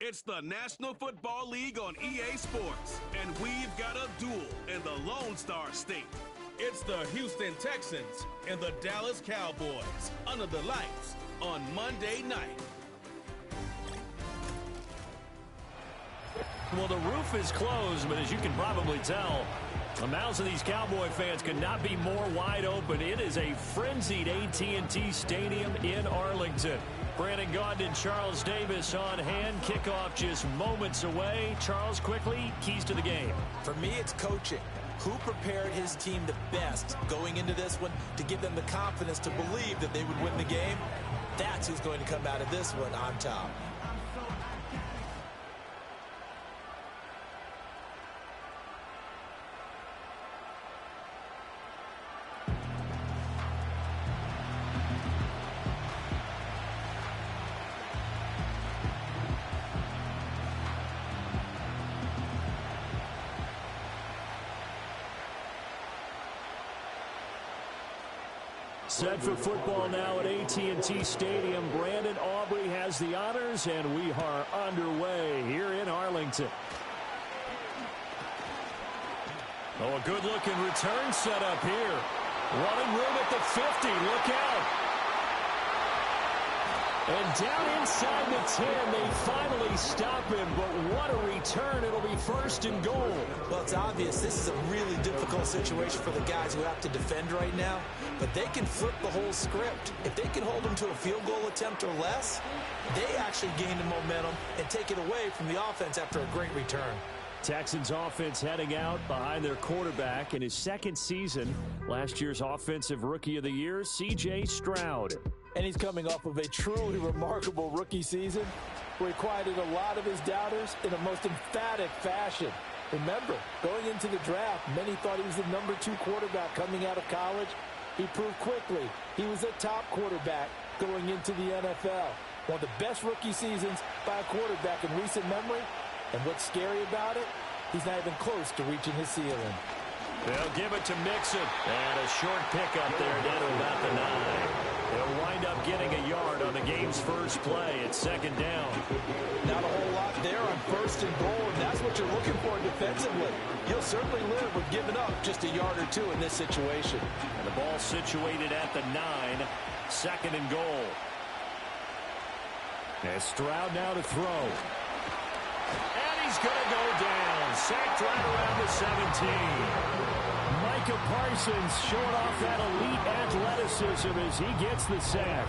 It's the National Football League on EA Sports, and we've got a duel in the Lone Star State. It's the Houston Texans and the Dallas Cowboys under the lights on Monday night. Well, the roof is closed, but as you can probably tell, the mouths of these Cowboy fans could not be more wide open. It is a frenzied AT&T Stadium in Arlington. Brandon Gaudin and Charles Davis on hand. Kickoff just moments away. Charles, quickly, keys to the game. For me, it's coaching. Who prepared his team the best going into this one to give them the confidence to believe that they would win the game? That's who's going to come out of this one on top. Set for football now at AT&T Stadium. Brandon Aubrey has the honors, and we are underway here in Arlington. Oh, a good-looking return set up here. Running room at the 50. Look out. And down inside the 10, they finally stop him, but what a return. It'll be first and goal. Well, it's obvious this is a really difficult situation for the guys who have to defend right now, but they can flip the whole script. If they can hold them to a field goal attempt or less, they actually gain the momentum and take it away from the offense after a great return. Texans offense heading out behind their quarterback in his second season. Last year's Offensive Rookie of the Year, C.J. Stroud. And he's coming off of a truly remarkable rookie season where he quieted a lot of his doubters in a most emphatic fashion. Remember, going into the draft, many thought he was the number 2 quarterback coming out of college. He proved quickly he was a top quarterback going into the NFL. One of the best rookie seasons by a quarterback in recent memory. And what's scary about it, he's not even close to reaching his ceiling. They'll give it to Mixon. And a short pickup there down to about the 9. They'll wind up getting a yard on the game's first play at second down. Not a whole lot there on first and goal, and that's what you're looking for defensively. You'll certainly live with giving up just a yard or 2 in this situation. And the ball situated at the 9, second and goal. And Stroud now to throw. And he's going to go down. Sacked right around the 17. Micah Parsons showing off that elite athleticism as he gets the sack.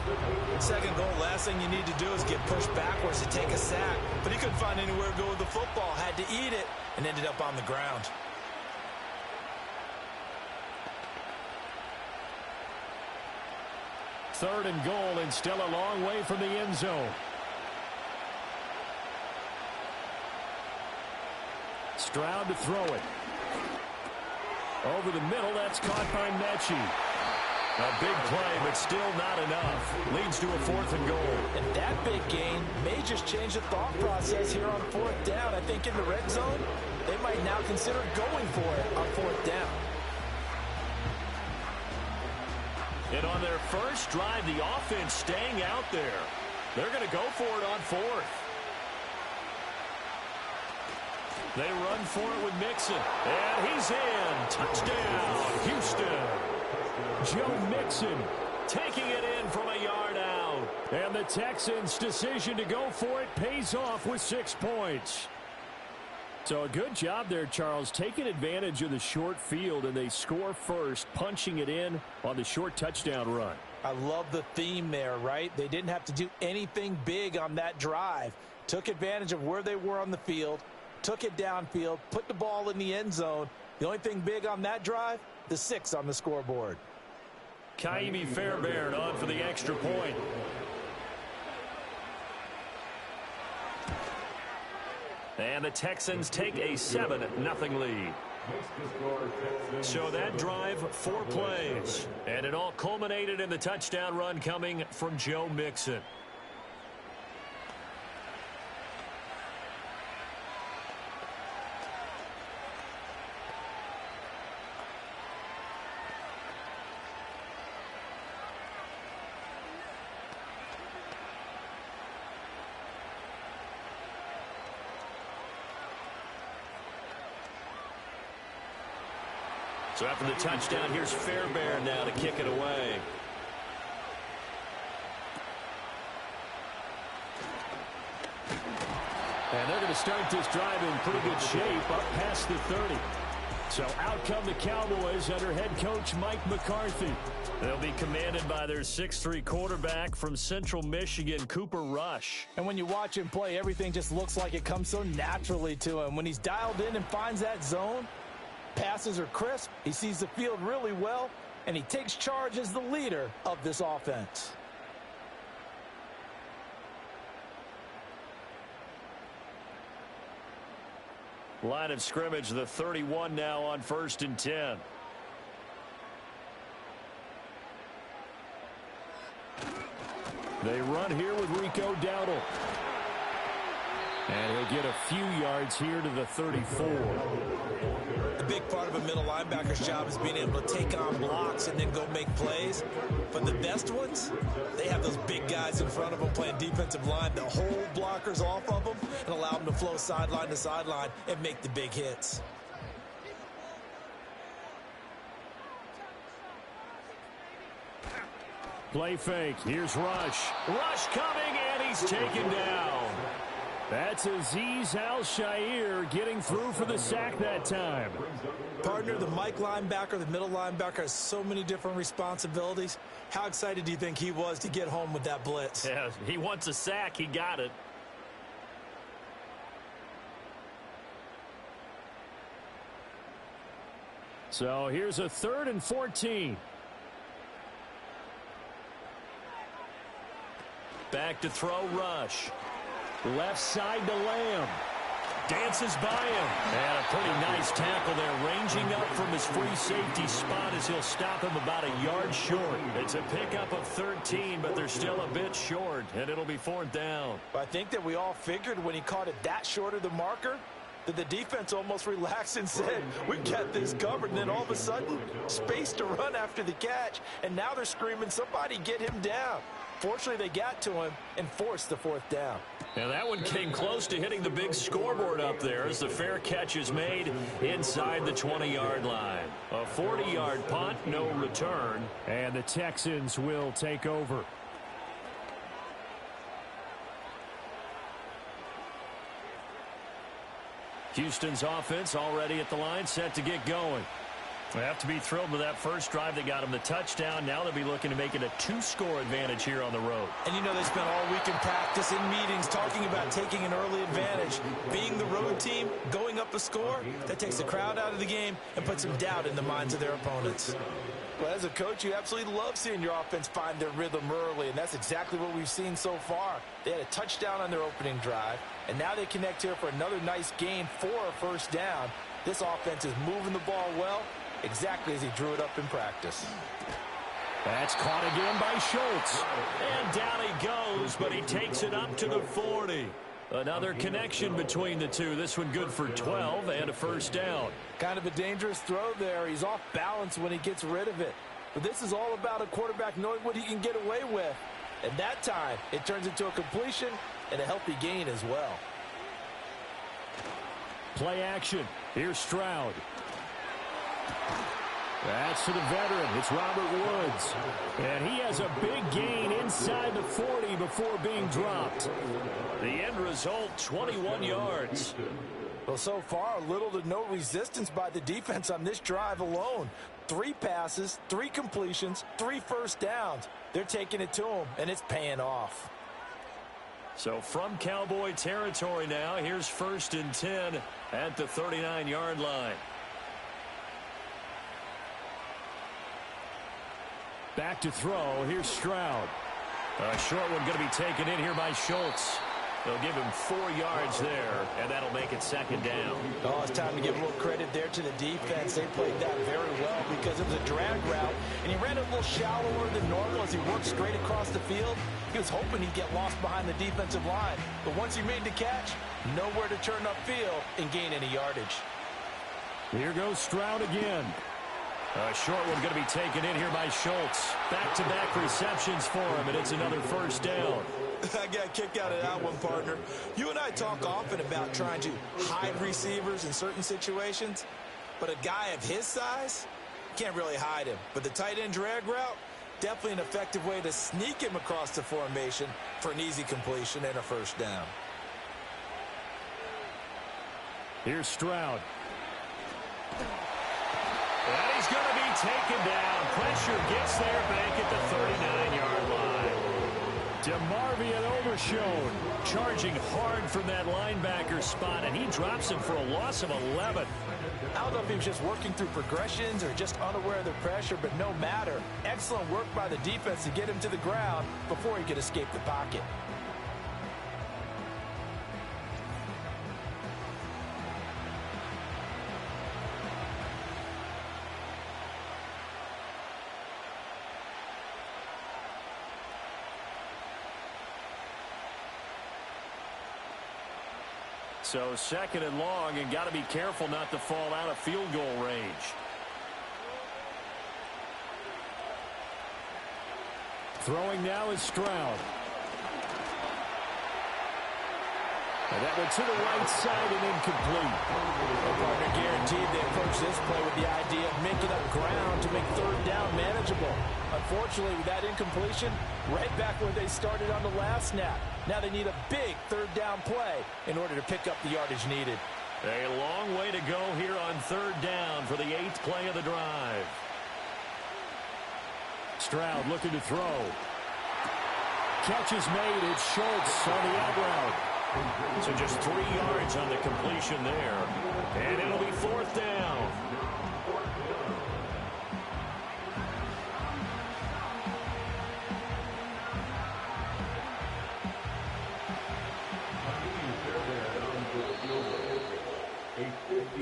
Second goal, last thing you need to do is get pushed backwards to take a sack. But he couldn't find anywhere to go with the football. Had to eat it and ended up on the ground. Third and goal, and still a long way from the end zone. Stroud to throw it. Over the middle, that's caught by Mechie. A big play, but still not enough. Leads to a 4th and goal. And that big gain may just change the thought process here on 4th down. I think in the red zone, they might now consider going for it on 4th down. And on their first drive, the offense staying out there. They're going to go for it on 4th. They run for it with Mixon. And he's in. Touchdown, Houston. Joe Mixon taking it in from a yard out. And the Texans' decision to go for it pays off with 6 points. So a good job there, Charles, taking advantage of the short field, and they score first, punching it in on the short touchdown run. I love the theme there, right? They didn't have to do anything big on that drive. Took advantage of where they were on the field, took it downfield, put the ball in the end zone. The only thing big on that drive, the 6 on the scoreboard. Kaimi Fairbairn on for the extra point. And the Texans take a 7-0 lead. So that drive, 4 plays. And it all culminated in the touchdown run coming from Joe Mixon. So after the touchdown, here's Fairbairn now to kick it away. And they're going to start this drive in pretty good shape up past the 30. So out come the Cowboys under head coach Mike McCarthy. They'll be commanded by their 6'3" quarterback from Central Michigan, Cooper Rush. And when you watch him play, everything just looks like it comes so naturally to him. When he's dialed in and finds that zone, passes are crisp, he sees the field really well, and he takes charge as the leader of this offense. Line of scrimmage, the 31 now on 1st and 10. They run here with Rico Dowdle. And he'll get a few yards here to the 34. A big part of a middle linebacker's job is being able to take on blocks and then go make plays. But the best ones, they have those big guys in front of them playing defensive line that hold blockers off of them and allow them to flow sideline to sideline and make the big hits. Play fake. Here's Rush. Rush coming, and he's taken down. That's Azeez Al-Shaair getting through for the sack that time. Partner, the Mike linebacker, the middle linebacker has so many different responsibilities. How excited do you think he was to get home with that blitz? Yeah, he wants a sack. He got it. So here's a 3rd and 14. Back to throw, Rush. Left side to Lamb. Dances by him. And a pretty nice tackle there, ranging up from his free safety spot as he'll stop him about a yard short. It's a pickup of 13, but they're still a bit short, and it'll be 4th down. I think that we all figured when he caught it that short of the marker that the defense almost relaxed and said, we got this covered. And then all of a sudden, space to run after the catch. And now they're screaming, somebody get him down. Fortunately, they got to him and forced the 4th down. And that one came close to hitting the big scoreboard up there as the fair catch is made inside the 20-yard line. A 40-yard punt, no return, and the Texans will take over. Houston's offense already at the line, set to get going. They have to be thrilled with that first drive. They got him the touchdown. Now they'll be looking to make it a 2-score advantage here on the road. And you know they spent all week in practice, in meetings, talking about taking an early advantage. Being the road team, going up a score, that takes the crowd out of the game and puts some doubt in the minds of their opponents. Well, as a coach, you absolutely love seeing your offense find their rhythm early, and that's exactly what we've seen so far. They had a touchdown on their opening drive, and now they connect here for another nice gain for a 1st down. This offense is moving the ball well, exactly as he drew it up in practice. That's caught again by Schultz. And down he goes, but he takes it up to the 40. Another connection between the two. This one good for 12 and a 1st down. Kind of a dangerous throw there. He's off balance when he gets rid of it. But this is all about a quarterback knowing what he can get away with. And that time, it turns into a completion and a healthy gain as well. Play action. Here's Stroud. That's to the veteran. It's Robert Woods. And he has a big gain inside the 40 before being dropped. The end result, 21 yards. Well, so far, little to no resistance by the defense on this drive alone. 3 passes, 3 completions, 3 1st downs. They're taking it to him, and it's paying off. So from Cowboy territory now, here's 1st and 10 at the 39-yard line. Back to throw. Here's Stroud. A short one going to be taken in here by Schultz. They'll give him 4 yards there, and that'll make it 2nd down. Oh, it's time to give a little credit there to the defense. They played that very well because it was a drag route, and he ran it a little shallower than normal as he worked straight across the field. He was hoping he'd get lost behind the defensive line, but once he made the catch, nowhere to turn upfield and gain any yardage. Here goes Stroud again. A short one going to be taken in here by Schultz. Back-to-back receptions for him, and it's another 1st down. I got a kick out of that one, partner. You and I talk often about trying to hide receivers in certain situations, but a guy of his size, Can't really hide him. But the tight end drag route, definitely an effective way to sneak him across the formation for an easy completion and a first down. Here's Stroud. And he's going to be taken down. Pressure gets there back at the 39-yard line. DeMarvion Overshown charging hard from that linebacker spot, and he drops him for a loss of 11. I don't know if he was just working through progressions or just unaware of the pressure, but no matter. Excellent work by the defense to get him to the ground before he could escape the pocket. So 2nd and long, and got to be careful not to fall out of field goal range. Throwing now is Stroud. And that went to the right side and incomplete. The partner guaranteed they approach this play with the idea of making up ground to make 3rd down manageable. Unfortunately, with that incompletion, right back where they started on the last snap. Now they need a big 3rd down play in order to pick up the yardage needed. A long way to go here on 3rd down for the 8th play of the drive. Stroud looking to throw. Catch is made. It's Schultz on the out route. So just 3 yards on the completion there. And it'll be 4th down.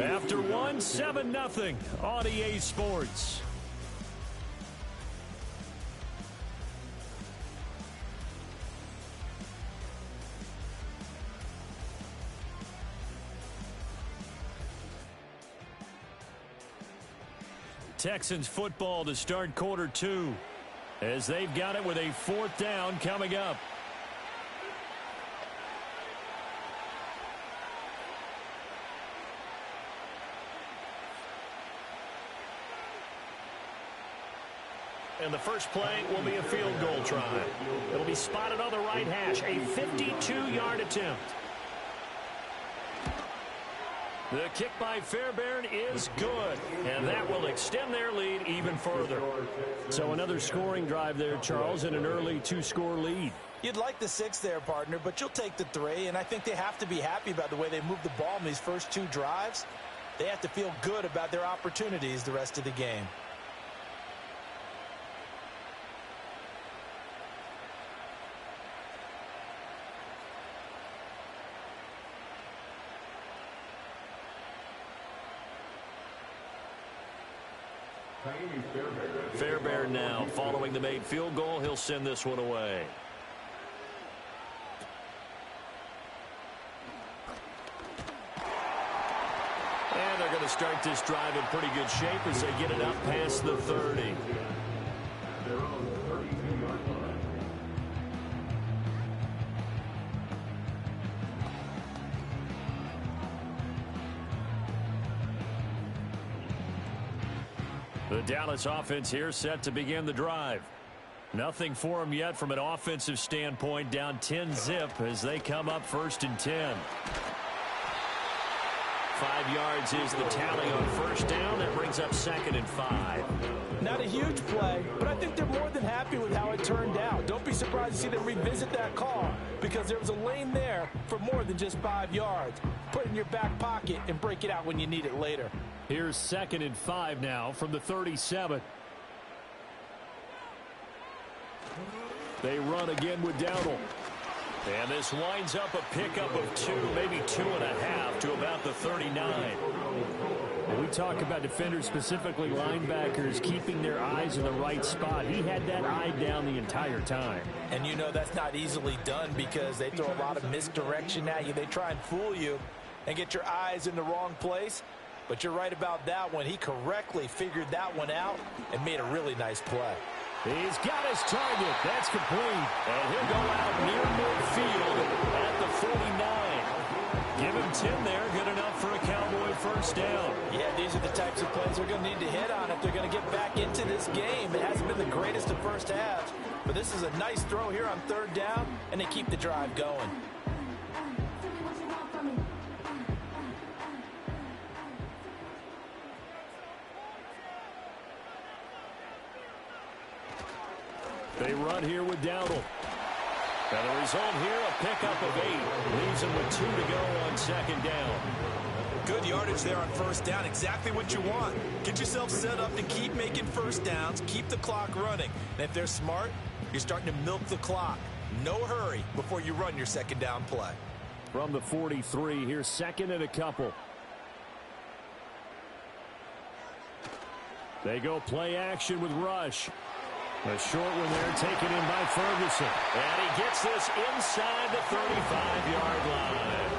After 1, 7-0 on EA Sports. Texans football to start quarter 2 as they've got it with a 4th down coming up. And the first play will be a field goal try. It'll be spotted on the right hash, a 52-yard attempt. The kick by Fairbairn is good, and that will extend their lead even further. So another scoring drive there, Charles, and an early 2-score lead. You'd like the 6 there, partner, but you'll take the 3, and I think they have to be happy about the way they moved the ball in these first 2 drives. They have to feel good about their opportunities the rest of the game. Fairbairn now following the made field goal. He'll send this one away. And they're going to start this drive in pretty good shape as they get it up past the 30. The Dallas offense here set to begin the drive. Nothing for them yet from an offensive standpoint, down 10-zip as they come up 1st and 10. 5 yards is the tally on 1st down. That brings up 2nd and 5. Not a huge play, but I think they're more than happy with how it turned out. Don't be surprised to see them revisit that call because there was a lane there for more than just 5 yards. Put it in your back pocket and break it out when you need it later. Here's 2nd and 5 now from the 37. They run again with Dowdle. And this winds up a pickup of 2, maybe 2.5 to about the 39. When we talk about defenders, specifically linebackers, keeping their eyes in the right spot, he had that eye down the entire time. And you know that's not easily done because they throw a lot of misdirection at you. They try and fool you and get your eyes in the wrong place. But you're right about that one. He correctly figured that one out and made a really nice play. He's got his target. That's complete. And he'll go out near midfield at the 49. Give him 10 there. Good enough for a Cowboy 1st first down. Yeah, these are the types of plays they're going to need to hit on if they're going to get back into this game. It hasn't been the greatest of first halves, but this is a nice throw here on third down, and they keep the drive going. They run here with Dowdle. And the result here, a pickup of 8. Leaves them with 2 to go on second down. Good yardage there on first down. Exactly what you want. Get yourself set up to keep making first downs, keep the clock running. And if they're smart, you're starting to milk the clock. No hurry before you run your second down play. From the 43, here's second and a couple. They go play action with Rush. A short one there taken in by Ferguson. And he gets this inside the 35-yard line.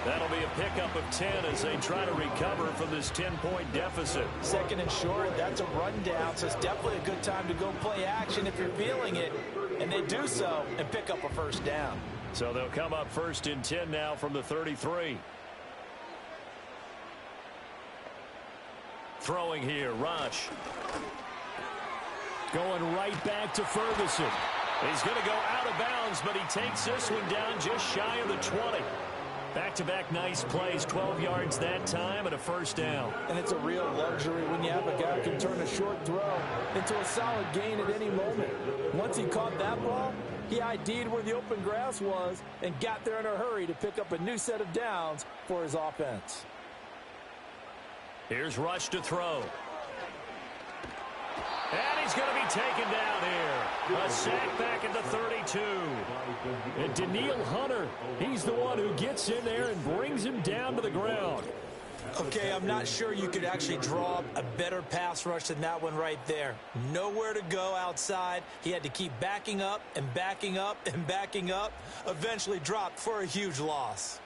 That'll be a pickup of 10 as they try to recover from this 10-point deficit. Second and short, that's a rundown, so it's definitely a good time to go play action if you're feeling it. And they do so and pick up a first down. So they'll come up first and 10 now from the 33. Throwing here, Rush. Going right back to Ferguson. He's going to go out of bounds, but he takes this one down just shy of the 20. Back-to-back nice plays, 12 yards that time and a first down. And it's a real luxury when you have a guy who can turn a short throw into a solid gain at any moment. Once he caught that ball, he ID'd where the open grass was and got there in a hurry to pick up a new set of downs for his offense. Here's Rush to throw. And he's going to be taken down here. A sack back at the 32. And Daniil Hunter, he's the one who gets in there and brings him down to the ground. Okay, I'm not sure you could actually draw a better pass rush than that one right there. Nowhere to go outside. He had to keep backing up and backing up and backing up. Eventually dropped for a huge loss.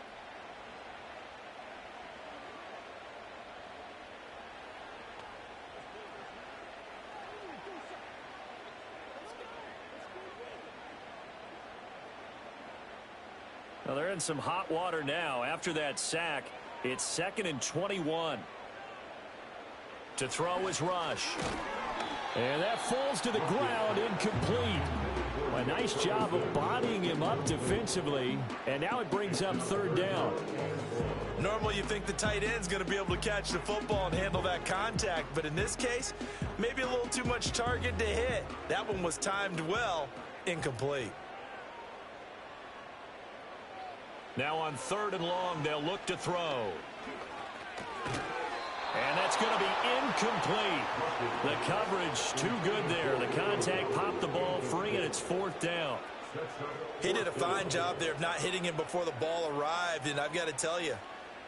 Well, they're in some hot water now. After that sack, it's second and 21. To throw is Rush. And that falls to the ground, incomplete. A nice job of bodying him up defensively. And now it brings up third down. Normally you think the tight end's going to be able to catch the football and handle that contact. But in this case, maybe a little too much target to hit. That one was timed well, incomplete. Now on third and long, they'll look to throw. And that's going to be incomplete. The coverage too good there. The contact popped the ball free, and it's fourth down. He did a fine job there of not hitting him before the ball arrived, and I've got to tell you,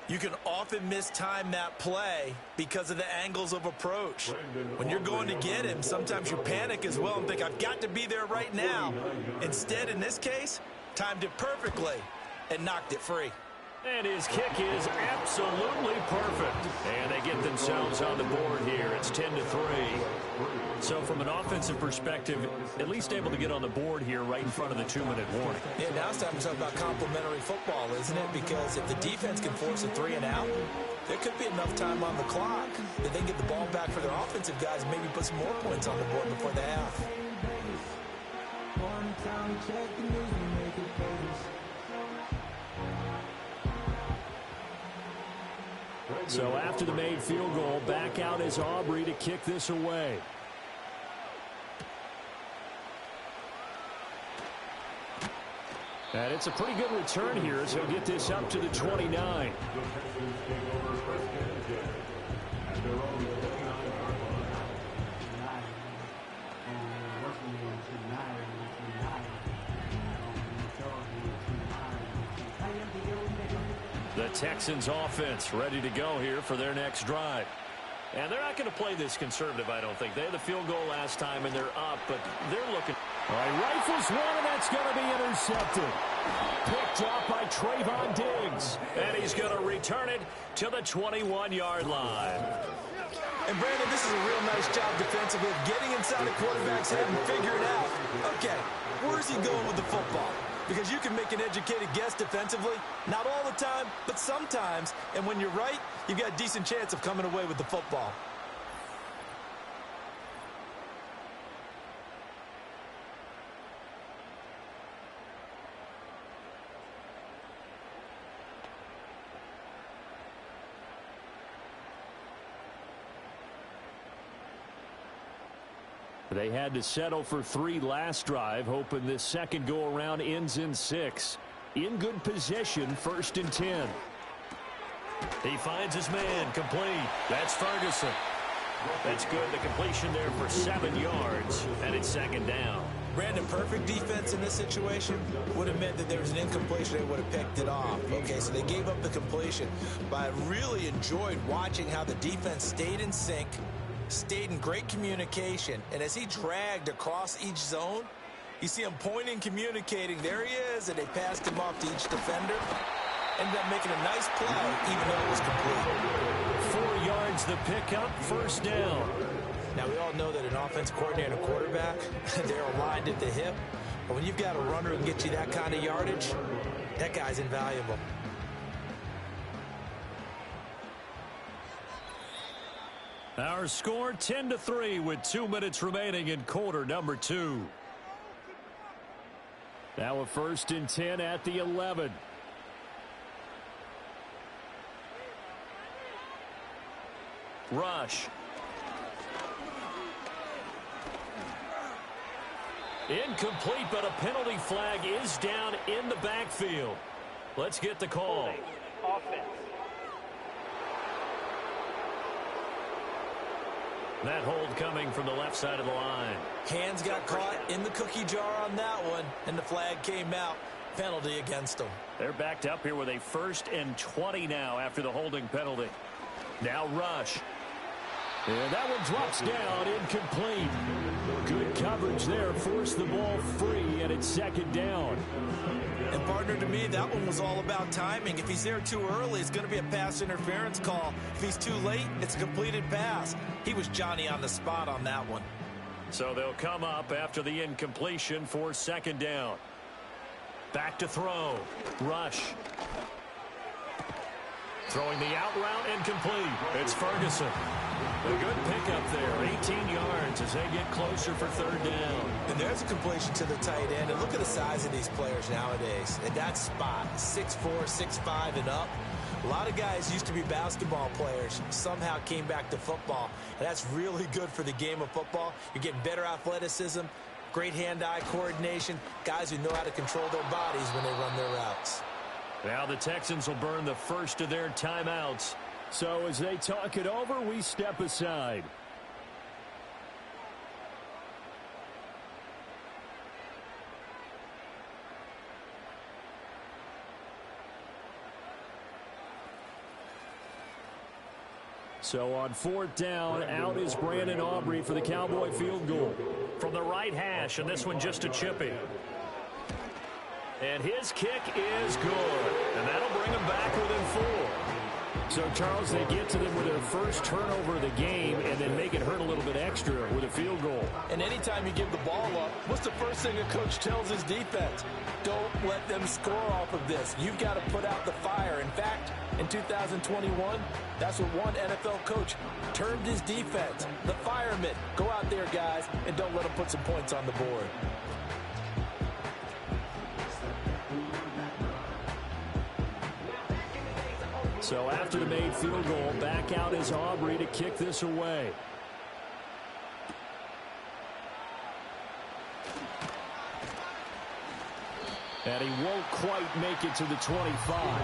you can often mistime that play because of the angles of approach. When you're going to get him, sometimes you panic as well and think, I've got to be there right now. Instead, in this case, timed it perfectly and knocked it free. And his kick is absolutely perfect. And they get themselves on the board here. It's 10-3. So from an offensive perspective, at least able to get on the board here right in front of the 2-minute warning. Yeah, now it's time to talk about complementary football, isn't it? Because if the defense can force a 3 and out, there could be enough time on the clock that they can get the ball back for their offensive guys and maybe put some more points on the board before the half. So after the made field goal, back out is Aubrey to kick this away. And it's a pretty good return here as he'll get this up to the 29. The Texans offense ready to go here for their next drive. And they're not going to play this conservative, I don't think. They had the field goal last time, and they're up, but they're looking. All right, rifles one, and that's going to be intercepted. Picked up by Trayvon Diggs. And he's going to return it to the 21-yard line. And, Brandon, this is a real nice job defensively of getting inside the quarterback's head and figuring out, okay, where's he going with the football? because you can make an educated guess defensively. Not all the time, but sometimes. And when you're right, you've got a decent chance of coming away with the football. They had to settle for 3 last drive, hoping this second go-around ends in 6. In good position, 1st and 10. He finds his man, complete. That's Ferguson. That's good. The completion there for 7 yards, and it's 2nd down. Brandon, perfect defense in this situation would have meant that there was an incompletion. They would have picked it off. Okay, so they gave up the completion. But I really enjoyed watching how the defense stayed in sync, stayed in great communication, and as he dragged across each zone, you see him pointing, communicating. There he is, and they passed him off to each defender. Ended up making a nice play, even though it was complete. 4 yards the pickup, 1st down. Now, we all know that an offense coordinator and a quarterback, they're aligned at the hip. But when you've got a runner who can get you that kind of yardage, that guy's invaluable. Our score 10-3 with 2 minutes remaining in quarter number 2. Now a 1st and 10 at the 11. Rush. Incomplete, but a penalty flag is down in the backfield. Let's get the call. Offense. That hold coming from the left side of the line. Hands got caught in the cookie jar on that one, and the flag came out. Penalty against them. They're backed up here with a 1st and 20 now after the holding penalty. Now Rush. And that one drops down, incomplete. Good coverage there, forced the ball free, and it's 2nd down. And partner, to me, that one was all about timing. If he's there too early, it's going to be a pass interference call. If he's too late, it's a completed pass. He was Johnny on the spot on that one. So they'll come up after the incompletion for 2nd down. Back to throw. Rush. Throwing the out route, incomplete. It's Ferguson. A good pickup there, 18 yards as they get closer for 3rd down. And there's a completion to the tight end. And look at the size of these players nowadays. At that spot, 6'4", 6'5", and up. A lot of guys used to be basketball players, somehow came back to football. And that's really good for the game of football. You're getting better athleticism, great hand-eye coordination, guys who know how to control their bodies when they run their routes. Now the Texans will burn the first of their timeouts. So as they talk it over, we step aside. So on 4th down, out is Brandon Aubrey for the Cowboy field goal. From the right hash, and this one just a chippy. And his kick is good. And that'll bring him back within 4. So, Charles, they get to them with their first turnover of the game and then make it hurt a little bit extra with a field goal. And anytime you give the ball up, what's the first thing a coach tells his defense? Don't let them score off of this. You've got to put out the fire. In fact, in 2021, that's what one NFL coach termed his defense. The firemen. Go out there, guys, and don't let them put some points on the board. So after the made field goal, back out is Aubrey to kick this away. And he won't quite make it to the 25.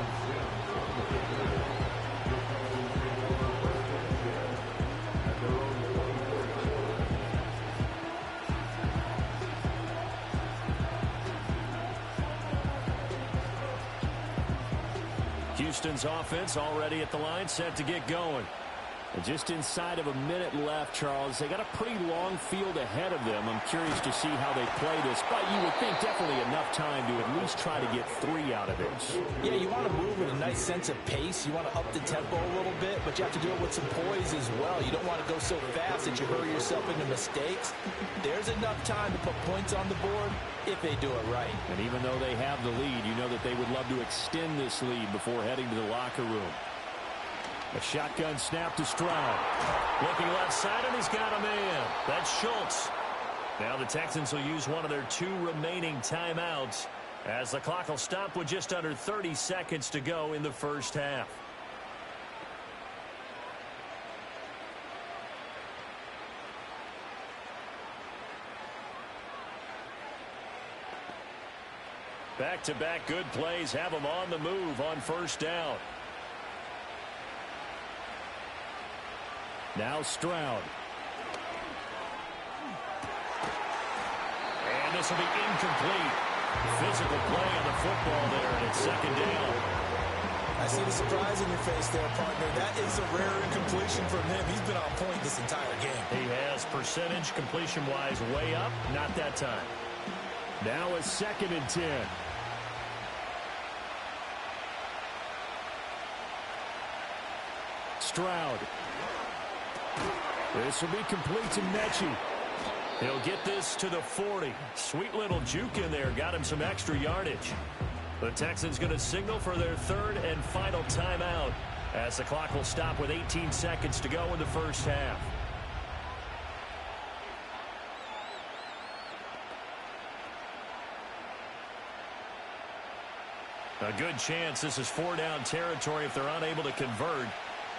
Houston's offense already at the line, set to get going. And just inside of a minute left, Charles. They got a pretty long field ahead of them. I'm curious to see how they play this, but you would think definitely enough time to at least try to get 3 out of this. Yeah, you want to move with a nice sense of pace. You want to up the tempo a little bit, but you have to do it with some poise as well. You don't want to go so fast that you hurry yourself into mistakes. There's enough time to put points on the board if they do it right. And even though they have the lead, you know that they would love to extend this lead before heading to the locker room. A shotgun snap to Stroud. Looking left side, and he's got a man. That's Schultz. Now the Texans will use one of their 2 remaining timeouts as the clock will stop with just under 30 seconds to go in the first half. Back-to-back good plays have them on the move on first down. Now Stroud. And this will be incomplete. Physical play on the football there, and it's second down. I see the surprise in your face there, partner. That is a rare incompletion from him. He's been on point this entire game. He has percentage completion-wise way up. Not that time. Now a 2nd and 10. Stroud. This will be complete to Mechie. He'll get this to the 40. Sweet little juke in there. Got him some extra yardage. The Texans going to signal for their 3rd and final timeout as the clock will stop with 18 seconds to go in the first half. A good chance this is 4-down territory if they're unable to convert.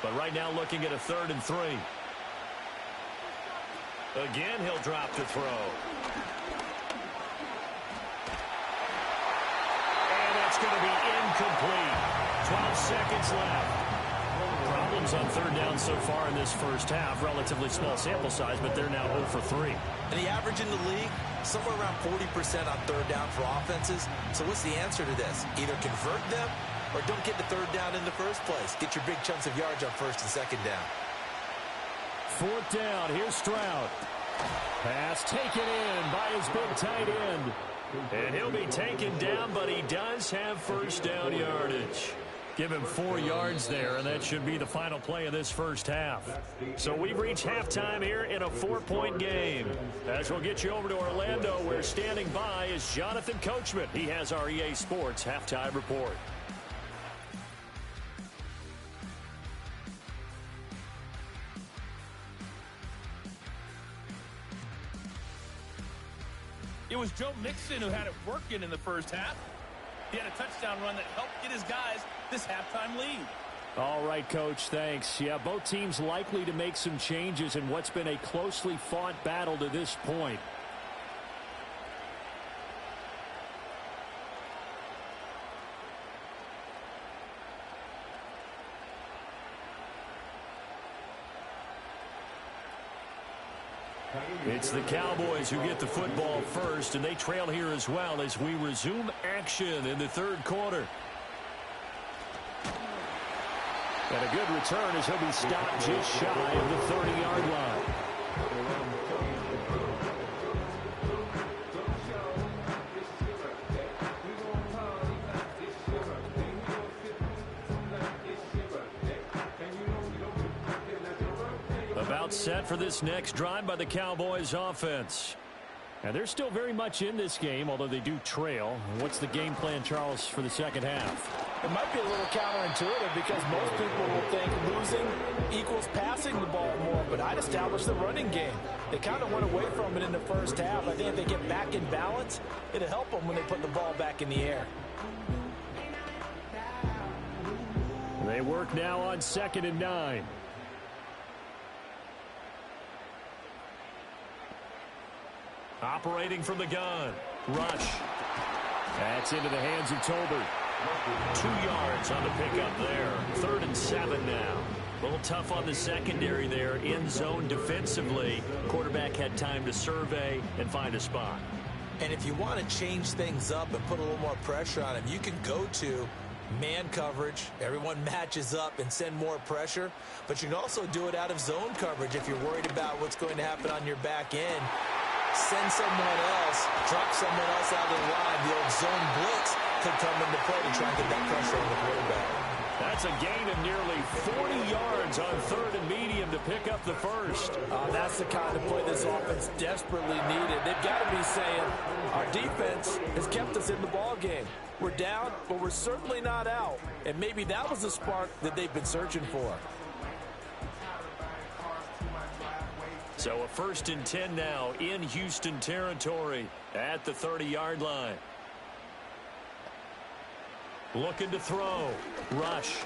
But right now looking at a 3rd and 3. Again, he'll drop the throw. And that's going to be incomplete. 12 seconds left. Problems on 3rd down so far in this first half. Relatively small sample size, but they're now 0 for 3. And the average in the league, somewhere around 40% on 3rd down for offenses. So what's the answer to this? Either convert them or don't get the 3rd down in the first place. Get your big chunks of yards on 1st and 2nd down. 4th down. Here's Stroud. Pass taken in by his big tight end. And he'll be taken down, but he does have 1st down yardage. Give him 4 yards there, and that should be the final play of this first half. So we've reached halftime here in a 4-point game. As we'll get you over to Orlando, where standing by is Jonathan Coachman. He has our EA Sports halftime report. It was Joe Mixon who had it working in the first half. He had a touchdown run that helped get his guys this halftime lead. All right, Coach, thanks. Yeah, both teams likely to make some changes in what's been a closely fought battle to this point. It's the Cowboys who get the football first, and they trail here as well as we resume action in the 3rd quarter. And a good return as he'll be stopped just shy of the 30-yard line. About set for this next drive by the Cowboys offense. And they're still very much in this game, although they do trail. What's the game plan, Charles, for the second half? It might be a little counterintuitive because most people will think losing equals passing the ball more, but I'd establish the running game. They kind of went away from it in the first half. I think if they get back in balance, it'll help them when they put the ball back in the air. They work now on 2nd and 9. Operating from the gun. Rush. That's into the hands of Tolbert. 2 yards on the pickup there. 3rd and 7 now. A little tough on the secondary there. In zone defensively. Quarterback had time to survey and find a spot. And if you want to change things up and put a little more pressure on him, you can go to man coverage. Everyone matches up and send more pressure. But you can also do it out of zone coverage if you're worried about what's going to happen on your back end. Send someone else, drop someone else out of the line. The old zone blitz could come into play to try and get that pressure on the quarterback. That's a gain of nearly 40 yards on 3rd and medium to pick up the first. That's the kind of play this offense desperately needed. They've got to be saying, our defense has kept us in the ball game. We're down, but we're certainly not out. And maybe that was the spark that they've been searching for. So a 1st and 10 now in Houston territory at the 30-yard line. Looking to throw. Rush.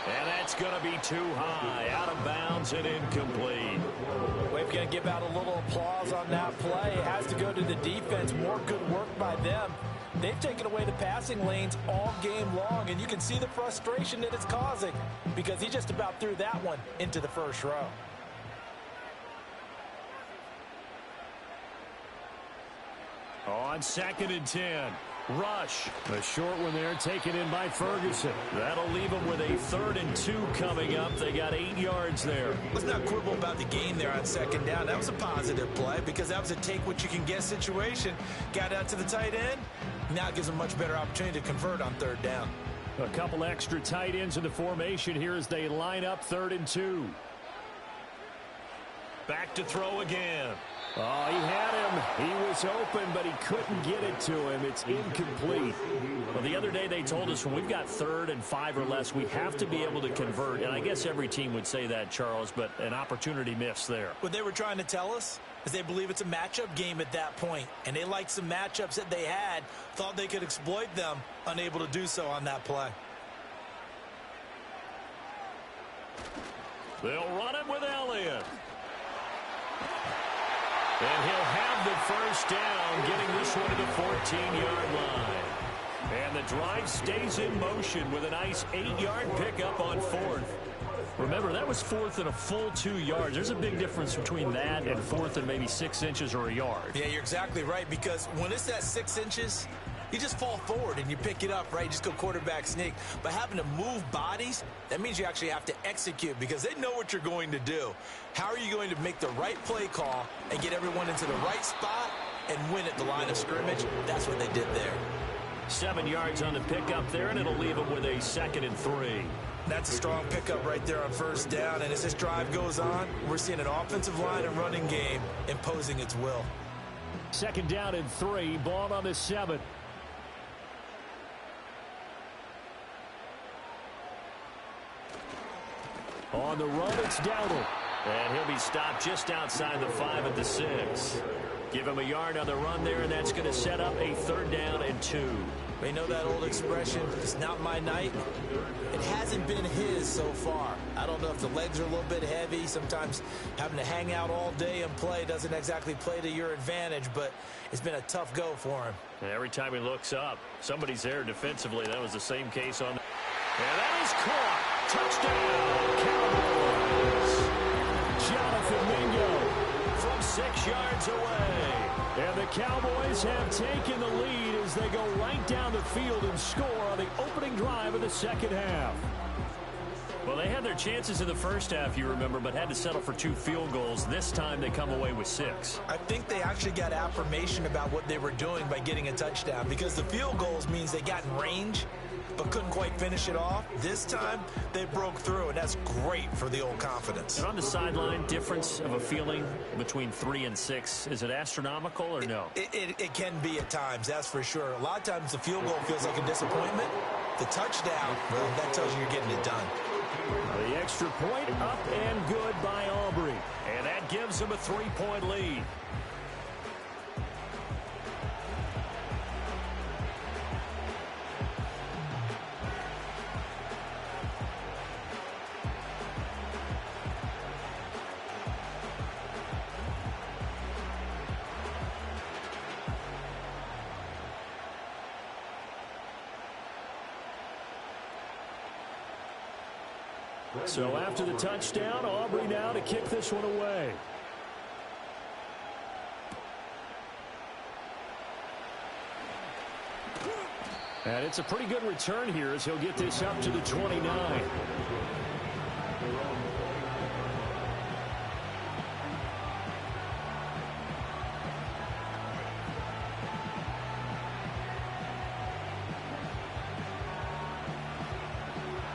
And that's going to be too high. Out of bounds and incomplete. We're going to give out a little applause on that play. It has to go to the defense. More good work by them. They've taken away the passing lanes all game long, and you can see the frustration that it's causing because he just about threw that one into the first row. On 2nd and 10. Rush. A short one there taken in by Ferguson. That'll leave them with a 3rd and 2 coming up. They got 8 yards there. Let's not quibble about the gain there on 2nd down. That was a positive play because that was a take-what-you-can-get situation. Got out to the tight end. Now it gives them a much better opportunity to convert on 3rd down. A couple extra tight ends in the formation here as they line up 3rd and 2. Back to throw again. Oh, he had him. He was open, but he couldn't get it to him. It's incomplete. Well, the other day they told us when we've got 3rd and 5 or less, we have to be able to convert. And I guess every team would say that, Charles, but an opportunity missed there. What they were trying to tell us is they believe it's a matchup game at that point. And they liked some matchups that they had, thought they could exploit them, unable to do so on that play. They'll run it with Elliott. And he'll have the first down, getting this one to the 14-yard line. And the drive stays in motion with a nice 8-yard pickup on 4th. Remember, that was 4th and a full 2 yards. There's a big difference between that and 4th and maybe 6 inches or a yard. Yeah, you're exactly right, because when it's that 6 inches, you just fall forward and you pick it up, right? You just go quarterback sneak. But having to move bodies, that means you actually have to execute because they know what you're going to do. How are you going to make the right play call and get everyone into the right spot and win at the line of scrimmage? That's what they did there. 7 yards on the pickup there, and it'll leave them with a 2nd and 3. That's a strong pickup right there on 1st down. And as this drive goes on, we're seeing an offensive line and running game imposing its will. 2nd down and 3, ball on the 7. On the run, it's Dowdle. And he'll be stopped just outside the 5 at the 6. Give him a yard on the run there, and that's going to set up a 3rd down and 2. They know that old expression, it's not my night. It hasn't been his so far. I don't know if the legs are a little bit heavy. Sometimes having to hang out all day and play doesn't exactly play to your advantage, but it's been a tough go for him. And every time he looks up, somebody's there defensively. That was the same case on. And that is caught. Touchdown, Cowboys. Jonathan Mingo from 6 yards away. And the Cowboys have taken the lead as they go right down the field and score on the opening drive of the 2nd half. Well, they had their chances in the first half, you remember, but had to settle for 2 field goals. This time they come away with 6. I think they actually got affirmation about what they were doing by getting a touchdown because the field goals means they got in range but couldn't quite finish it off. This time, they broke through, and that's great for the old confidence. And on the sideline, difference of a feeling between 3 and 6, is it astronomical or no? It can be at times, that's for sure. A lot of times the field goal feels like a disappointment. The touchdown, well, that tells you you're getting it done. The extra point up and good by Aubrey. And that gives them a 3-point lead. So after the touchdown, Aubrey now to kick this one away. And it's a pretty good return here as he'll get this up to the 29.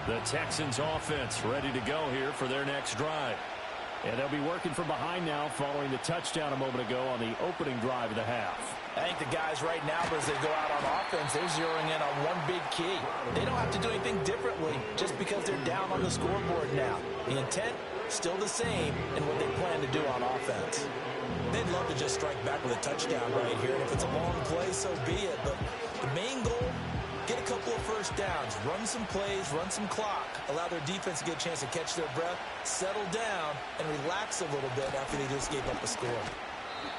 The Texans offense ready to go here for their next drive. And they'll be working from behind now following the touchdown a moment ago on the opening drive of the half. I think the guys right now, as they go out on offense, they're zeroing in on one big key. They don't have to do anything differently just because they're down on the scoreboard now. The intent, still the same in what they plan to do on offense. They'd love to just strike back with a touchdown right here. And if it's a long play, so be it. But the main goal, get a couple of first downs, run some plays, run some clock, allow their defense to get a chance to catch their breath, settle down, and relax a little bit after they just gave up a score.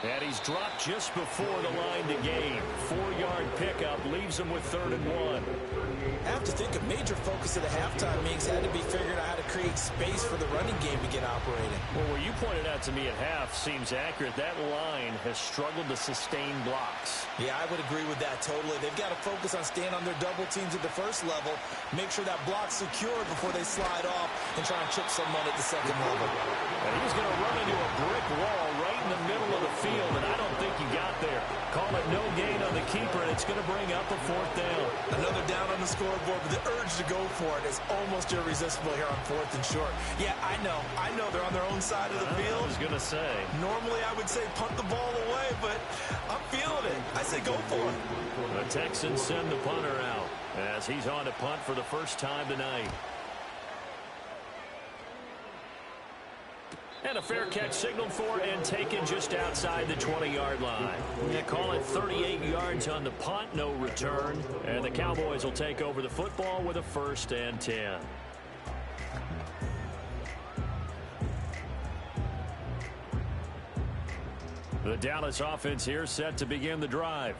And he's dropped just before the line to gain. 4-yard pickup leaves him with 3rd and 1. I have to think a major focus of the halftime meetings had to be figuring out how to create space for the running game to get operating. Well, what you pointed out to me at half seems accurate. That line has struggled to sustain blocks. Yeah, I would agree with that totally. They've got to focus on staying on their double teams at the first level, make sure that block's secure before they slide off and try and chip someone at the second level. And he's going to run into a brick wall right in the middle of the field, and I don't think he got there. Call it no gain on the keeper, and it's going to bring up a 4th down. Another down on the scoreboard, but the urge to go for it is almost irresistible here on 4th and short. Yeah, I know they're on their own side of the field. I was going to say. Normally I would say punt the ball away, but I'm feeling it. I say go for it. The Texans send the punter out as he's on to punt for the first time tonight. And a fair catch signaled for and taken just outside the 20-yard line. They call it 38 yards on the punt, no return. And the Cowboys will take over the football with a 1st and 10. The Dallas offense here set to begin the drive.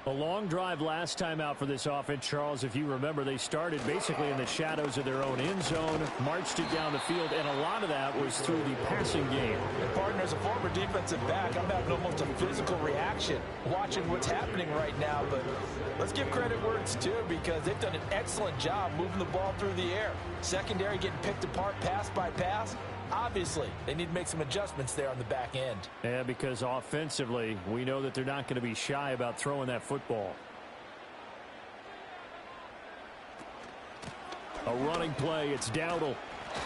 A long drive last time out for this offense, Charles. If you remember, they started basically in the shadows of their own end zone, marched it down the field, and a lot of that was through the passing game. And partner, as a former defensive back, I'm having almost a physical reaction watching what's happening right now. But let's give credit where it's due because they've done an excellent job moving the ball through the air. Secondary getting picked apart pass by pass. Obviously, they need to make some adjustments there on the back end. Yeah, because offensively, we know that they're not going to be shy about throwing that football. A running play, it's Dowdle.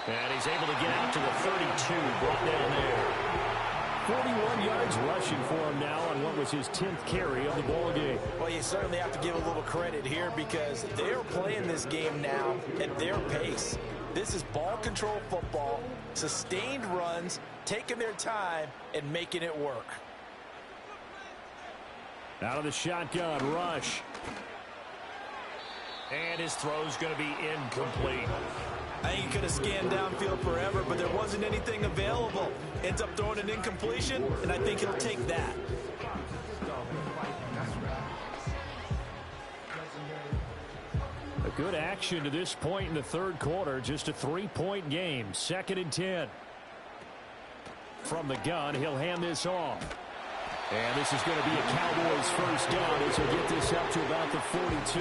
And he's able to get out to the 32, brought down there. 41 yards rushing for him now on what was his 10th carry of the ball game. Well, you certainly have to give a little credit here because they're playing this game now at their pace. This is ball control football, sustained runs, taking their time, and making it work. Out of the shotgun, rush. And his throw's going to be incomplete. I think he could have scanned downfield forever, but there wasn't anything available. Ends up throwing an incompletion, and I think he'll take that. A good action to this point in the 3rd quarter. Just a 3-point game. 2nd and 10. From the gun, he'll hand this off. And this is going to be a Cowboys 1st down as he'll get this up to about the 42.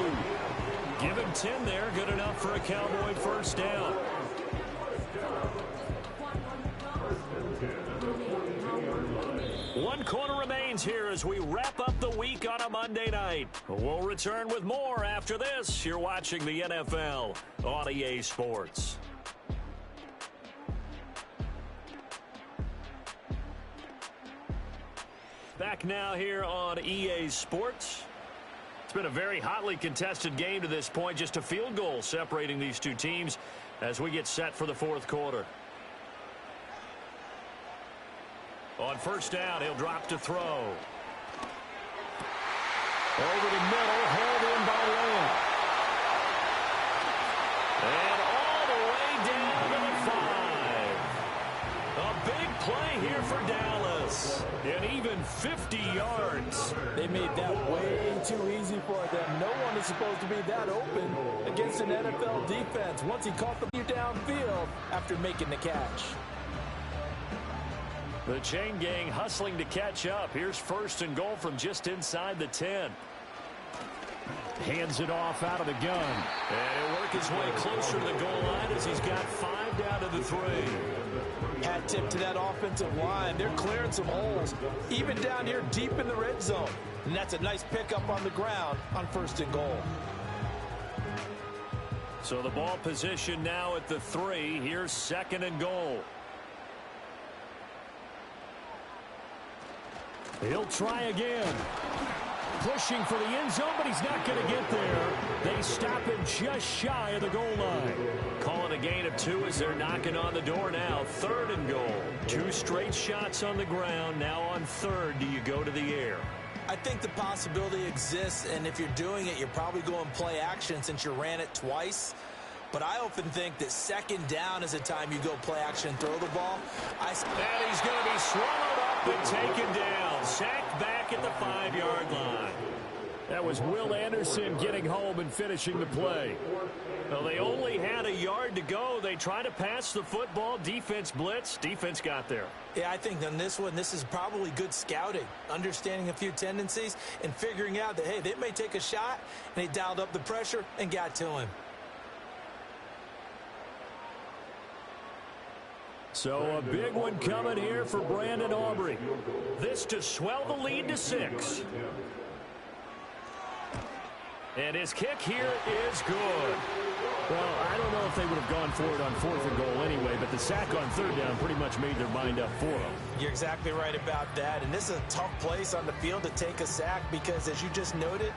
Give him 10 there. Good enough for a Cowboy 1st down. One quarter remains here as we wrap up the week on a Monday night. We'll return with more after this. You're watching the NFL on EA Sports. Back now here on EA Sports. It's been a very hotly contested game to this point. Just a field goal separating these two teams as we get set for the 4th quarter. On 1st down, he'll drop to throw. Over the middle, held in by Lamb. And all the way down to the 5. A big play here for Dallas. And even 50 yards. They made that way too easy for them. No one is supposed to be that open against an NFL defense once he caught the downfield after making the catch. The chain gang hustling to catch up. Here's 1st and goal from just inside the 10. Hands it off out of the gun. And he'll work his way closer to the goal line as he's got 5 down to the 3. Hat tip to that offensive line. They're clearing some holes, even down here deep in the red zone. And that's a nice pickup on the ground on 1st and goal. So the ball position now at the 3. Here's 2nd and goal. He'll try again. Pushing for the end zone, but he's not going to get there. They stop him just shy of the goal line. Calling a gain of 2 as they're knocking on the door now. 3rd and goal. 2 straight shots on the ground. Now on 3rd, do you go to the air? I think the possibility exists, and if you're doing it, you're probably going play action since you ran it twice. But I often think that 2nd down is the time you go play action and throw the ball. And he's going to be swallowed up and taken down. Sacked back at the 5-yard line. That was Will Anderson getting home and finishing the play. Well, they only had a yard to go. They tried to pass the football. Defense blitz. Defense got there. Yeah, I think on this one, this is probably good scouting, understanding a few tendencies and figuring out that, hey, they may take a shot, and they dialed up the pressure and got to him. So a big one coming here for Brandon Aubrey. This to swell the lead to 6. And his kick here is good. Well, I don't know if they would have gone for it on 4th and goal anyway, but the sack on 3rd down pretty much made their mind up for them. You're exactly right about that. And this is a tough place on the field to take a sack because, as you just noted,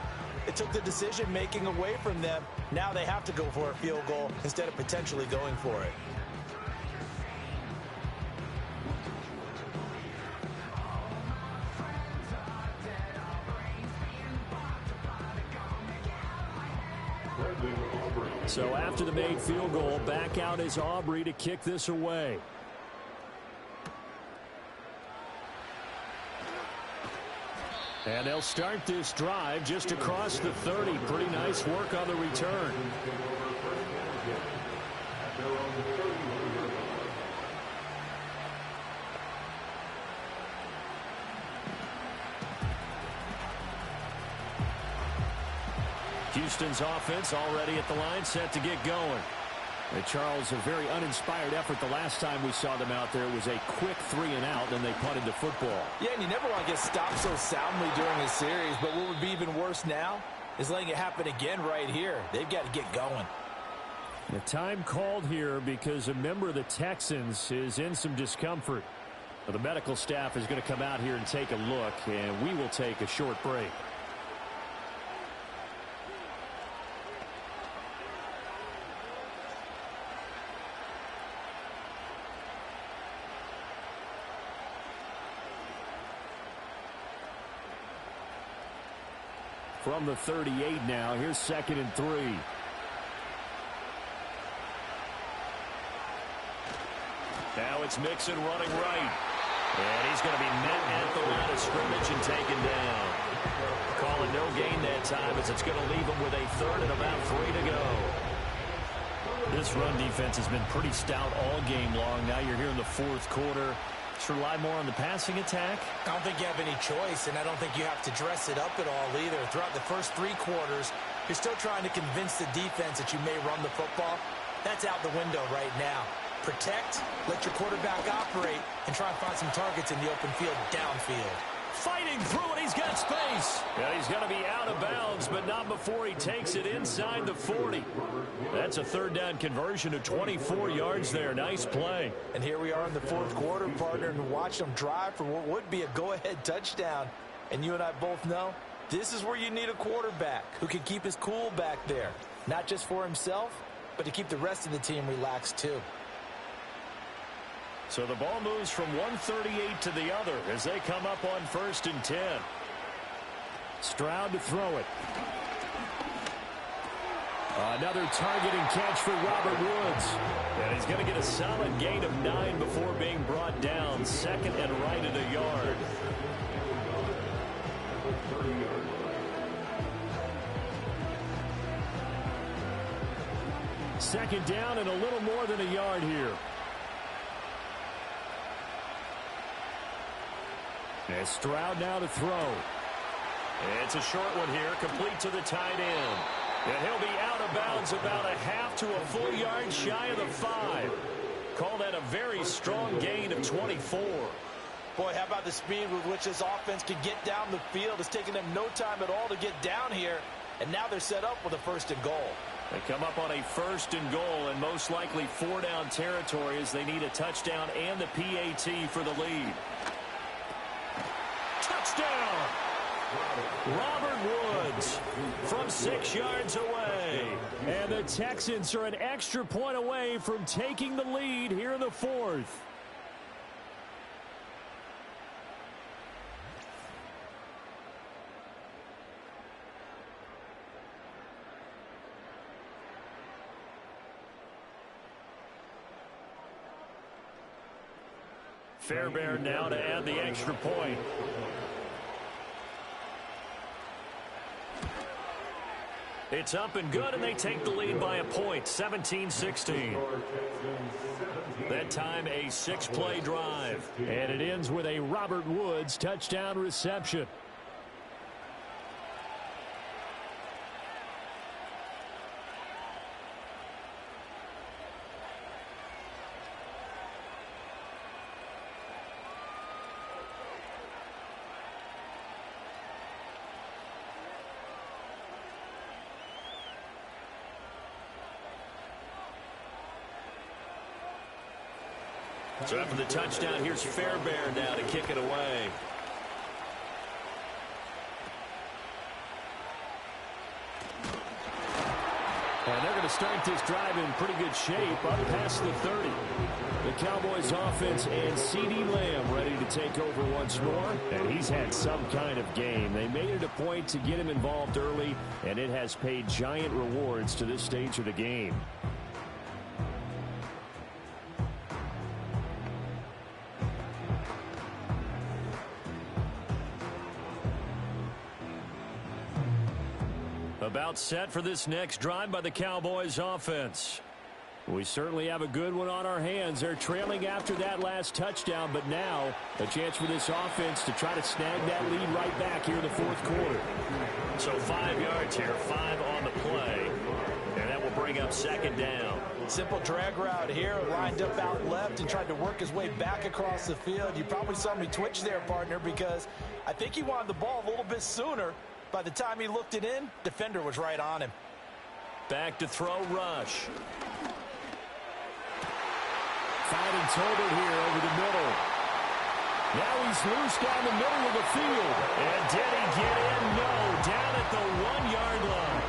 it took the decision-making away from them. Now they have to go for a field goal instead of potentially going for it. So after the made field goal, back out is Aubrey to kick this away. And they'll start this drive just across the 30. Pretty nice work on the return. Houston's offense already at the line, set to get going. And Charles, a very uninspired effort the last time we saw them out there. It was a quick 3 and out, then they punted the football. Yeah, and you never want to get stopped so soundly during a series, but what would be even worse now is letting it happen again right here. They've got to get going. The time called here because a member of the Texans is in some discomfort. The medical staff is going to come out here and take a look, and we will take a short break. From the 38 now, here's 2nd and 3. Now it's Mixon running right. And he's going to be met at the line of scrimmage and taken down. Calling no gain that time as it's going to leave him with a 3rd and about 3 to go. This run defense has been pretty stout all game long. Now you're here in the 4th quarter. Should rely more on the passing attack? I don't think you have any choice, and I don't think you have to dress it up at all either. Throughout the first 3 quarters, you're still trying to convince the defense that you may run the football. That's out the window right now. Protect, let your quarterback operate, and try and find some targets in the open field downfield. Fighting through it, he's got space. Yeah, he's going to be out of bounds, but not before he takes it inside the 40. That's a 3rd down conversion of 24 yards there. Nice play. And here we are in the 4th quarter, partner, and watch them drive for what would be a go-ahead touchdown. And you and I both know this is where you need a quarterback who can keep his cool back there. Not just for himself, but to keep the rest of the team relaxed too. So the ball moves from 138 to the other as they come up on 1st and 10. Stroud to throw it. Another targeting catch for Robert Woods. And he's going to get a solid gain of 9 before being brought down. 2nd and right at a yard. Second down and a little more than a yard here. And Stroud now to throw. It's a short one here, complete to the tight end. And he'll be out of bounds about a half to a full yard shy of the 5. Call that a very strong gain of 24. Boy, how about the speed with which this offense can get down the field? It's taken them no time at all to get down here, and now they're set up with a 1st and goal. They come up on a 1st and goal, and most likely 4-down territory as they need a touchdown and the PAT for the lead. Touchdown! Robert Woods from 6 yards away. And the Texans are an extra point away from taking the lead here in the 4th. Fairbairn now to add the extra point. It's up and good, and they take the lead by a point, 17-16. That time a 6-play drive. And it ends with a Robert Woods touchdown reception. So after the touchdown, here's Fairbairn now to kick it away. And they're going to start this drive in pretty good shape up past the 30. The Cowboys offense and CeeDee Lamb ready to take over once more. And he's had some kind of game. They made it a point to get him involved early, and it has paid giant rewards to this stage of the game. About set for this next drive by the Cowboys offense. We certainly have a good one on our hands. They're trailing after that last touchdown, but now a chance for this offense to try to snag that lead right back here in the 4th quarter. So 5 yards here, 5 on the play, and that will bring up 2nd down. Simple drag route here, lined up out left and tried to work his way back across the field. You probably saw me twitch there, partner, because I think he wanted the ball a little bit sooner. By the time he looked it in, defender was right on him. Back to throw, Rush. Finding Tolbert here over the middle. Now he's loose down the middle of the field. And did he get in? No. Down at the 1-yard line.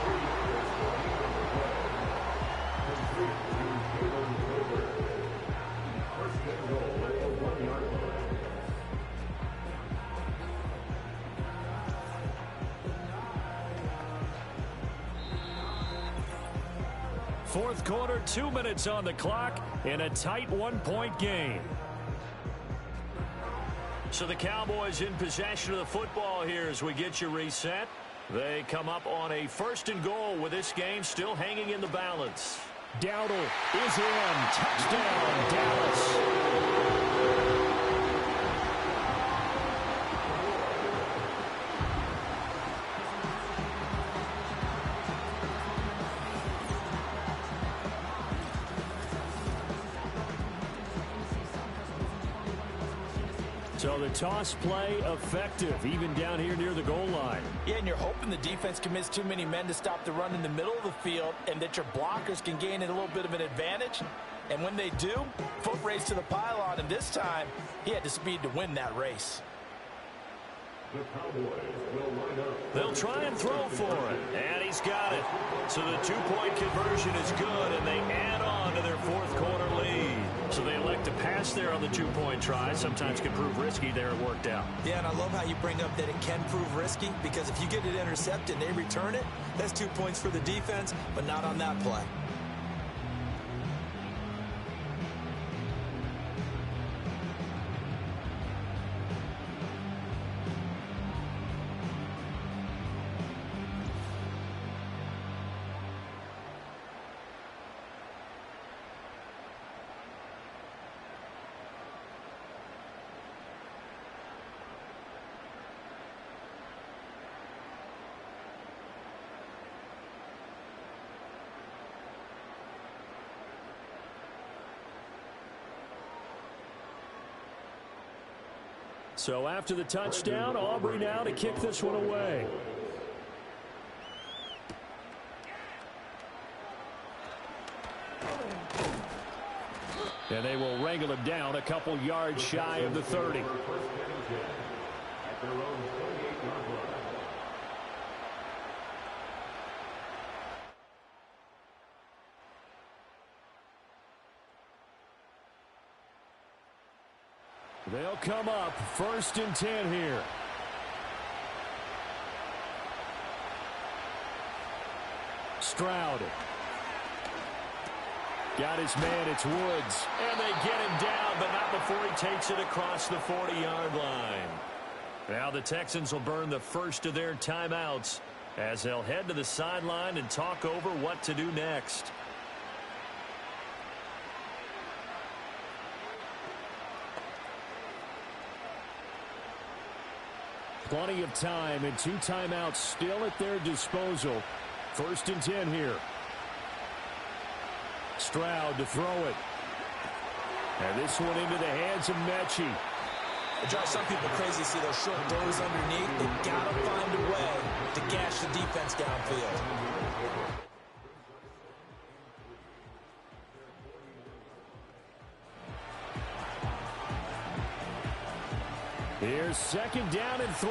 Fourth quarter, 2 minutes on the clock in a tight 1-point game. So the Cowboys in possession of the football here as we get you reset. They come up on a 1st and goal with this game still hanging in the balance. Dowdle is in. Touchdown, Dallas. So the toss play effective, even down here near the goal line. Yeah, and you're hoping the defense commits too many men to stop the run in the middle of the field and that your blockers can gain a little bit of an advantage. And when they do, foot race to the pylon, and this time he had the speed to win that race. They'll try and throw for it, and he's got it. So the 2-point conversion is good, and they add on to their 4th quarter lead. So they elect to pass there on the 2-point try. Sometimes can prove risky. There it worked out. Yeah, and I love how you bring up that it can prove risky, because if you get it intercepted and they return it, that's 2 points for the defense, but not on that play. So after the touchdown, Aubrey now to kick this one away. And they will wrangle him down a couple yards shy of the 30. They'll come up 1st and 10 here. Stroud. Got his man, it's Woods. And they get him down, but not before he takes it across the 40-yard line. Now the Texans will burn the first of their timeouts as they'll head to the sideline and talk over what to do next. Plenty of time and 2 timeouts still at their disposal. 1st and 10 here. Stroud to throw it. And this one into the hands of Mechie. It drives some people crazy to see those short throws underneath. They've got to find a way to gash the defense downfield. Here's 2nd down and 3.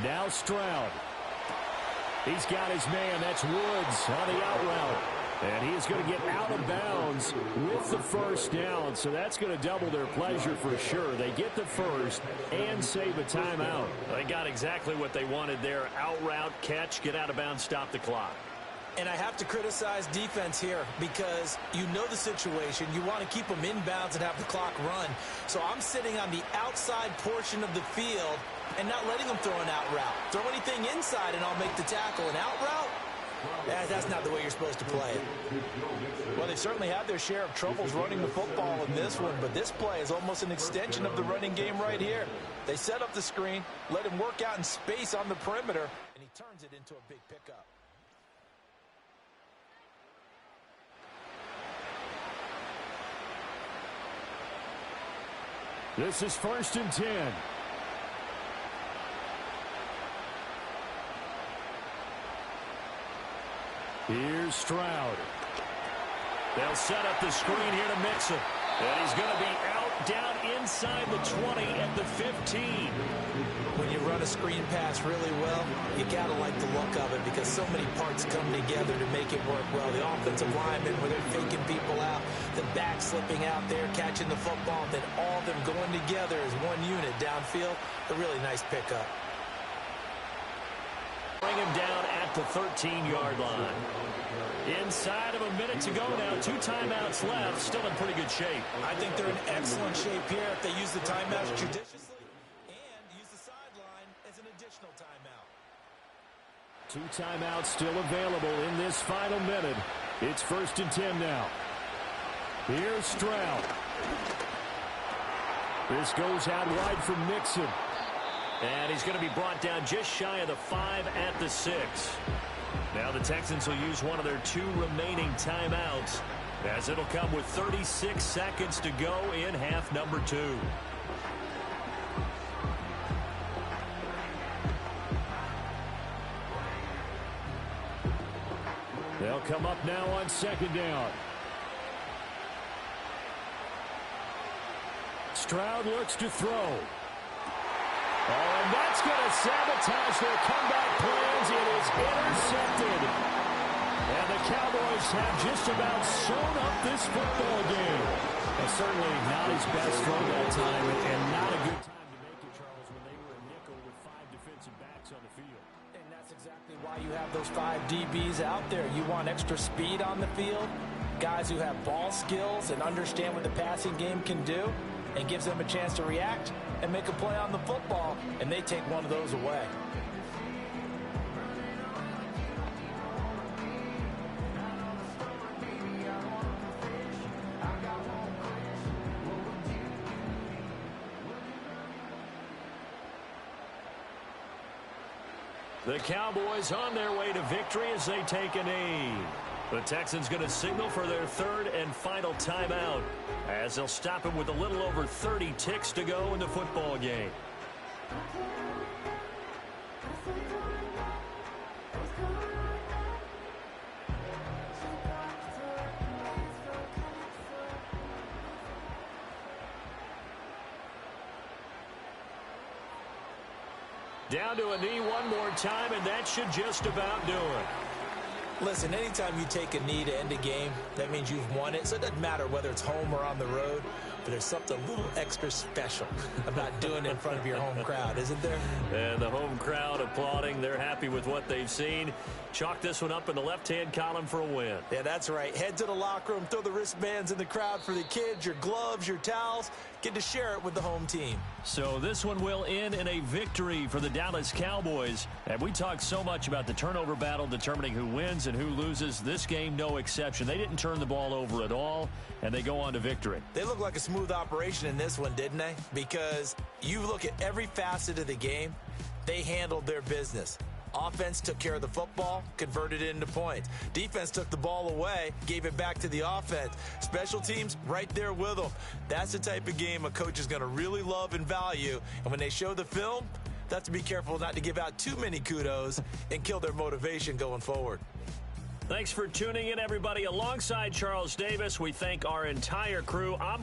Now Stroud. He's got his man. That's Woods on the out route. And he is going to get out of bounds with the 1st down. So that's going to double their pleasure for sure. They get the 1st and save a timeout. They got exactly what they wanted there. Out route, catch, get out of bounds, stop the clock. And I have to criticize defense here because you know the situation. You want to keep them inbounds and have the clock run. So I'm sitting on the outside portion of the field and not letting them throw an out route. Throw anything inside and I'll make the tackle. An out route? That's not the way you're supposed to play it. Well, they certainly had their share of troubles running the football in this one, but this play is almost an extension of the running game right here. They set up the screen, let him work out in space on the perimeter, and he turns it into a big pickup. This is 1st and 10. Here's Stroud. They'll set up the screen here to mix him. And he's going to be out down inside the 20 at the 15. When you run a screen pass really well, you got to like the look of it because so many parts come together to make it work well. The offensive linemen, where they're faking people out, the back slipping out there, catching the football, then all of them going together as one unit downfield. A really nice pickup. Bring him down at the 13-yard line. Inside of a minute to go now. 2 timeouts left. Still in pretty good shape. I think they're in excellent shape here if they use the timeouts judiciously and use the sideline as an additional timeout. 2 timeouts still available in this final minute. It's 1st and 10 now. Here's Stroud. This goes out wide for Mixon. And he's going to be brought down just shy of the 5 at the 6. Now the Texans will use one of their 2 remaining timeouts as it'll come with 36 seconds to go in half number 2. They'll come up now on 2nd down. Stroud looks to throw. Oh, and that's going to sabotage their comeback plans. It is intercepted. And the Cowboys have just about sewn up this football game. And certainly not his best throw that time, and not a good time to make it, Charles, when they were a nickel with 5 defensive backs on the field. And that's exactly why you have those 5 DBs out there. You want extra speed on the field, guys who have ball skills and understand what the passing game can do, and gives them a chance to react and make a play on the football, and they take one of those away. The Cowboys on their way to victory as they take a knee. The Texans going to signal for their third and final timeout as they'll stop him with a little over 30 ticks to go in the football game. Down to a knee one more time, and that should just about do it. Listen, anytime you take a knee to end a game, that means you've won it. So it doesn't matter whether it's home or on the road, but there's something a little extra special about doing it in front of your home crowd, isn't there? And the home crowd applauding. They're happy with what they've seen. Chalk this one up in the left-hand column for a win. Yeah, that's right. Head to the locker room, throw the wristbands in the crowd for the kids, your gloves, your towels. Get to share it with the home team. So this one will end in a victory for the Dallas Cowboys. And we talked so much about the turnover battle determining who wins and who loses. This game, no exception. They didn't turn the ball over at all, and they go on to victory. They look like a smooth operation in this one, didn't they? Because you look at every facet of the game, they handled their business. Offense took care of the football, converted it into points. Defense took the ball away, gave it back to the offense. Special teams, right there with them. That's the type of game a coach is going to really love and value. And when they show the film, they have to be careful not to give out too many kudos and kill their motivation going forward. Thanks for tuning in, everybody. Alongside Charles Davis, we thank our entire crew. I'm